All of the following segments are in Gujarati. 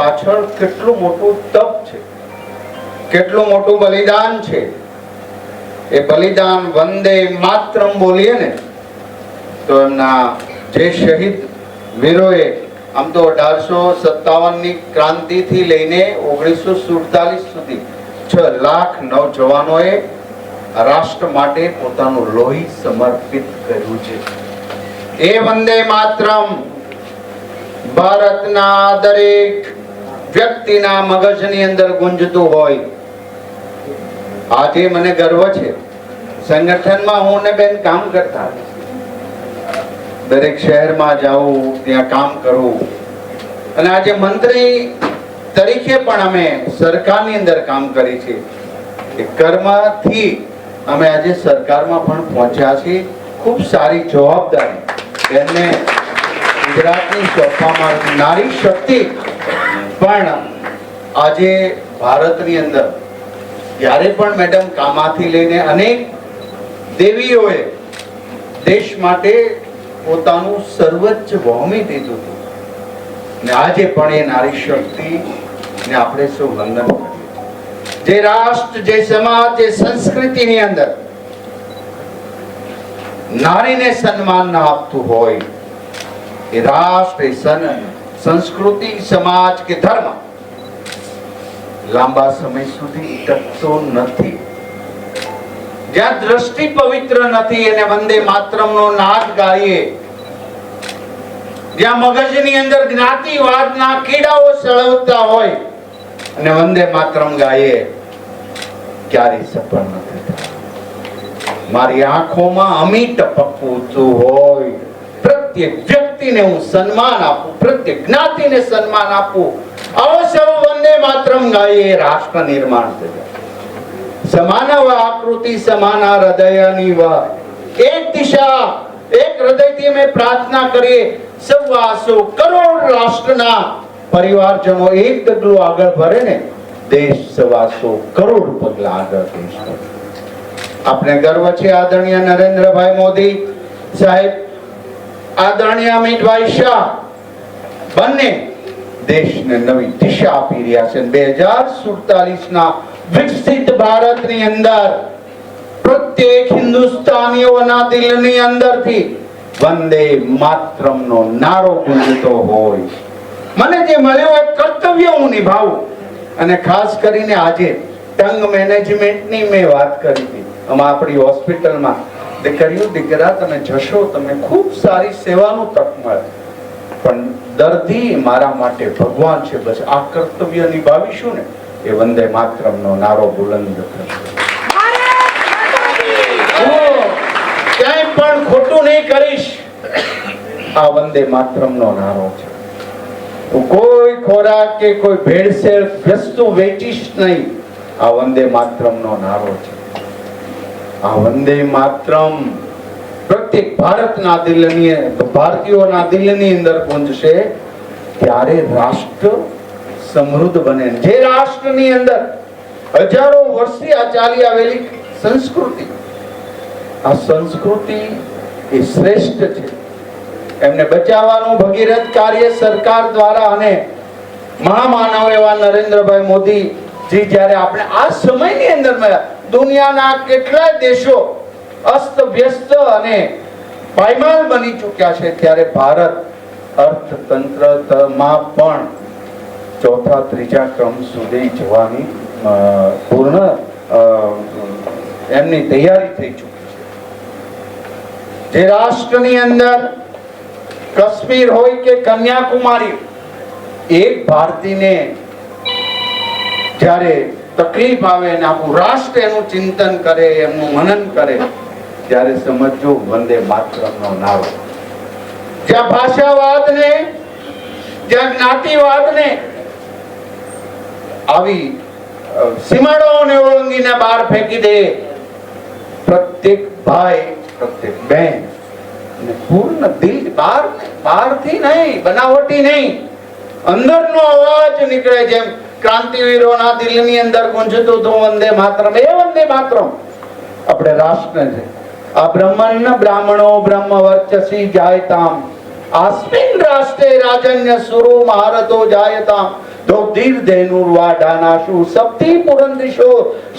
પાછળ કેટલું મોટું તપ છે, કેટલું મોટું બલિદાન છે. એ બલિદાન વંદે માતરમ બોલીએ ને તો એમના જે શહીદ વીરોએ આમ તો 1857 ની ક્રાંતિ થી લઈને 1947 સુધી 6 લાખ નવજવાનોએ રાષ્ટ્ર માટે પોતાનું લોહી સમર્પિત કર્યું છે. એ વંદે માતરમ ભારતના દરેક વ્યક્તિના મગજની અંદર ગુંજતું હોય. આજે મને ગર્વ છે, સંગઠનમાં હું ને બેન કામ કરતા, દરેક શહેરમાં જાઉં, ત્યાં કામ કરું, અને આજે મંત્રી તરીકે પણ અમે સરકારની અંદર કામ કરી છે. એ કર્મથી અમે આજે સરકારમાં પણ પહોંચ્યા છીએ. ખૂબ સારી જવાબદારી બેનને ગુજરાતની સોંપવામાં નારી શક્તિ પણ આજે ભારતની અંદર જ્યારે પણ મેડમ કામાથી લઈને અનેક દેવીઓએ દેશ માટે પોતાનું સર્વોચ્ચ વહોમી દીધું હતું, ને આજે પણ એ નારી શક્તિ ને આપણે સૌ વંદન કરીએ. જે રાષ્ટ્ર, જે સમાજ, જે સંસ્કૃતિની અંદર નારીને સન્માન ના આપતું હોય, એ રાષ્ટ્ર, એ સંસ્કૃતિ, સમાજ કે ધર્મ લાંબા સમય સુધી ટકતો નથી. જ્યાં દ્રષ્ટિ પવિત્ર નથી એને વંદે માતરમનો નાદ ગાઈએ, જ્યાં મગજની અંદર જ્ઞાતિવાદના કીડાઓ સળવતા હોય અને વંદે માતરમ ગાઈએ, ક્યારે સફળ નથી થતા. મારી આંખોમાં અમી ટપકવું હોય, પ્રત્યેક વ્યક્તિને હું સન્માન આપું, પ્રત્યેક જ્ઞાતિને સન્માન આપું. આવો સૌ વંદે માતરમ ગાઈએ, રાષ્ટ્ર નિર્માણ થઈ જાય. સમાન આકૃતિ સમાન હૃદયની વા, એક દિશા એક હૃદયથી અમે પ્રાર્થના કરીએ. 125 કરોડ રાષ્ટ્રના પરિવારજનો એક ડગલું આગળ ભરે ને દેશ 125 કરોડ પગલા આગળ દેશ કરે. આપણે ગર્વ છે આદરણીય નરેન્દ્રભાઈ મોદી સાહેબ, આદરણીય અમિતભાઈ શાહ બંને દેશને નવી દિશા આપી રહ્યા છે. 2047 ના વિકસિત ભારતની અંદર પ્રત્યેક હિન્દુસ્તાનીઓના દિલની અંદરથી વંદે માતરમનો નારો ગુંજતો હોય. મને જે મળ્યો એ કર્તવ્ય હું નિભાવું. અને ખાસ કરીને આજે ટંગ મેનેજમેન્ટની મેં વાત કરી હતી. આમાં આપણી હોસ્પિટલમાં દીકરીઓ દીકરા તમે જશો, તમને ખૂબ સારી સેવાનું તક મળે, પણ દર્દી મારા માટે ભગવાન છે. બસ આ કર્તવ્ય નિભાવીશું ને એ વંદે માતરમનો નારો બુલંદ થશે. ક્યાંય પણ ખોટું નહીં કરીશ. આ વંદે માતરમનો નારો છે. હું કોઈ ખોરાક કે કોઈ ભેળસેળ વસ્તુ વેચીશ નહીં. આ વંદે માતરમનો નારો છે. આ વંદે માતરમ પ્રત્યેક ભારતના દિલની, ભારતીયોના દિલની અંદર ગુંજશે ત્યારે રાષ્ટ્ર સમૃદ્ધ બને. જે રાષ્ટ્રની અંદર હજારો વર્ષથી આ ચાલી આવેલી સંસ્કૃતિ, આ સંસ્કૃતિ એ શ્રેષ્ઠ છે. એમને બચાવવાનું ભગીરથ કાર્ય સરકાર દ્વારા અને મહામાનવ એવા નરેન્દ્રભાઈ મોદી જી જ્યારે આપણે આ સમયની અંદર મળ્યા, દુનિયાના કેટલાય દેશો અસ્ત વ્યસ્ત અને પાયમાલ બની ચૂક્યા છે, ત્યારે ભારત અર્થતંત્રમાં પણ ચોથા ત્રીજા ક્રમ સુધી જવાની પૂર્ણ એમની તૈયારી થઈ ચૂકી છે. જે રાષ્ટ્રની અંદર કાશ્મીર હોય કે કન્યાકુમારી, એક ભારતીયને જ્યારે તકલીફ આવે ને આખું રાષ્ટ્ર એનું ચિંતન કરે, એમનું મનન કરે, ત્યારે સમજજો વંદે માતરમનો નારો. જ્યાં ભાષાવાદને, જ્યાં જ્ઞાતિવાદને આવી સીમાડાઓને ઓળંગીને બહાર ફેંકી દે, પ્રત્યેક ભાઈ, પ્રત્યેક બહેન પૂર્ણ દિલ, બહારથી નહીં, બનાવટી નહીં, અંદરનો અવાજ નીકળે. જેમ ક્રાંતિવીરોના દિલની અંદર ગુંજતું હતું વંદે માતરમ, એ વંદે માતરમ આપણે રાષ્ટ્ર છે. આ બ્રહ્મણ બ્રાહ્મણો બ્રહ્મ વર્ચસી જાયતામ, આસ્મિન રાષ્ટ્રે રાજન્ય સુરો મહારતો જાયતામ. તો ધીર ધેનુર્વાડાનાશુ સપ્તિ પુરંદિશો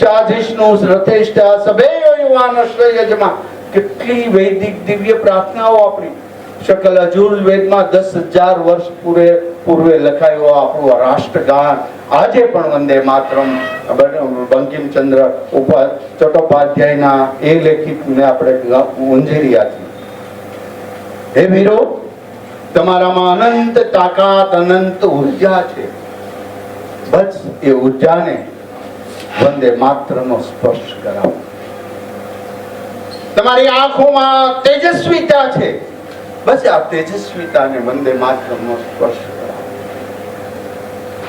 સાધિષ્ણુ શ્રથેષ્ઠા સભેયો યુવાનશ્રય યજમા. કેટલી વૈદિક દિવ્ય પ્રાર્થનાઓ આપણી શકલ અજુર્વેદમાં 10,000 વર્ષ પૂર્વે લખાયો આપણું રાષ્ટ્રગાન આજે પણ વંદે માતરમ બંકિમચંદ્ર ચટ્ટોપાધ્યાયના એ લેખિતને આપણે ઉંજેર્યા છીએ. હે વીરો, તમારામાં અનંત તાકાત, અનંત ઉર્જા છે. બસ એ ઉર્જાને વંદે માતરનો સ્પર્શ કરાવો. તમારી આંખોમાં તેજસ્વીતા છે. બસ આ તેજસ્વીતાને વંદે માતરમનો સ્પર્શ કરાવો.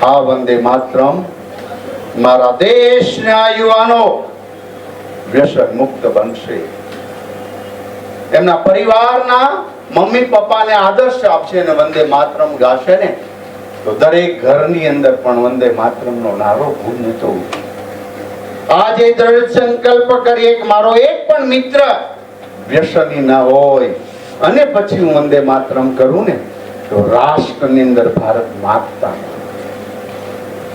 આ વંદે માતરમ મારા દેશના યુવાનો વ્યસન મુક્ત બનશે. એમના પરિવારના મમ્મી પપ્પાને આદર્શ આપશે અને વંદે માતરમ ગાશે ને તો દરેક ઘરની અંદર પણ વંદે માતરમનો નારો ગુંજતો. આજે દ્રઢ સંકલ્પ કરીએ કે મારો એક પણ મિત્ર વ્યસની ના હોય અને પછી હું વંદે માતરમ કરું ને તો રાષ્ટ્રની અંદર ભારત માગતા.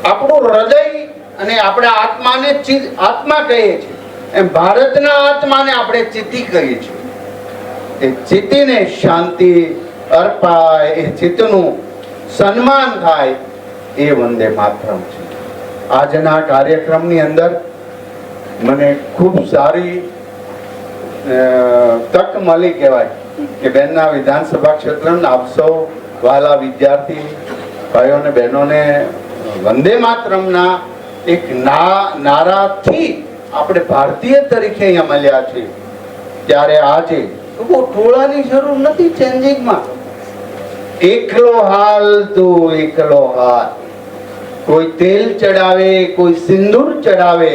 આપણું હૃદય અને આપણા આત્માને આત્મા કહીએ છીએ, એમ ભારતના આત્માને આપણે ચિત્તી કહીએ છીએ. એ ચિત્તીને શાંતિ અર્પાય, એ ચિત્તનું સન્માન થાય, એ વંદે માતરમ છે. આજના કાર્યક્રમની અંદર મને ખૂબ સારી તક મળી કહેવાય કે બેનના વિધાનસભા ક્ષેત્રના આપ સૌ વાલા વિદ્યાર્થી ભાઈઓ અને બહેનોને વંદે માતરમના એક નારાથી આપણે ભારતીય તરીકે અહીંયા મળ્યા છીએ. ત્યારે આજે બહુ ટોળાની જરૂર નથી ચેન્જિંગમાં. એકલો હાલ તો એકલો હાલ. કોઈ તેલ ચડાવે, કોઈ સિંદૂર ચડાવે,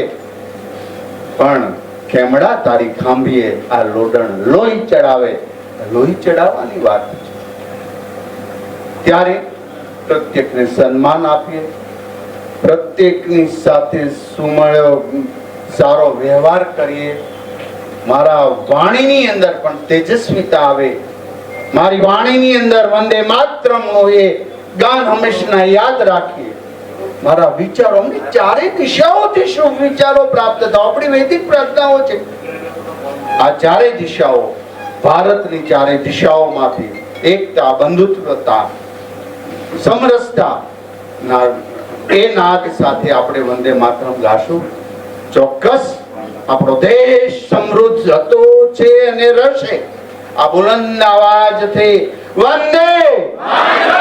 પણ ખેમડા તારી ખાંભીએ આ લોડણ લોહી ચડાવે. લોહી ચડાવવાની વાત છે. ત્યારે પ્રત્યેકને સન્માન આપીએ, પ્રત્યેકની સાથે સુમળ્યો સારો વ્યવહાર કરીએ. મારા વાણીની અંદર પણ તેજસ્વીતા આવે. મારી વાણીની અંદર વંદે માતરમનો એ ગાન હંમેશા યાદ રાખીએ. મારા વિચારો, અમને ચારે દિશાઓથી શુભ વિચારો પ્રાપ્ત થાય. આપણી વૈદિક પ્રાર્થનાઓ છે. આ ચારે દિશાઓ, ભારતની ચારે દિશાઓમાંથી એકતા, બંધુત્વતા, સમરસતા એ નાદ સાથે આપણે વંદે માતરમ ગાશું. ચોક્કસ આપણો દેશ સમૃદ્ધ હતો, છે અને રહેશે. આ બુલંદ અવાજથી વંદે માતરમ.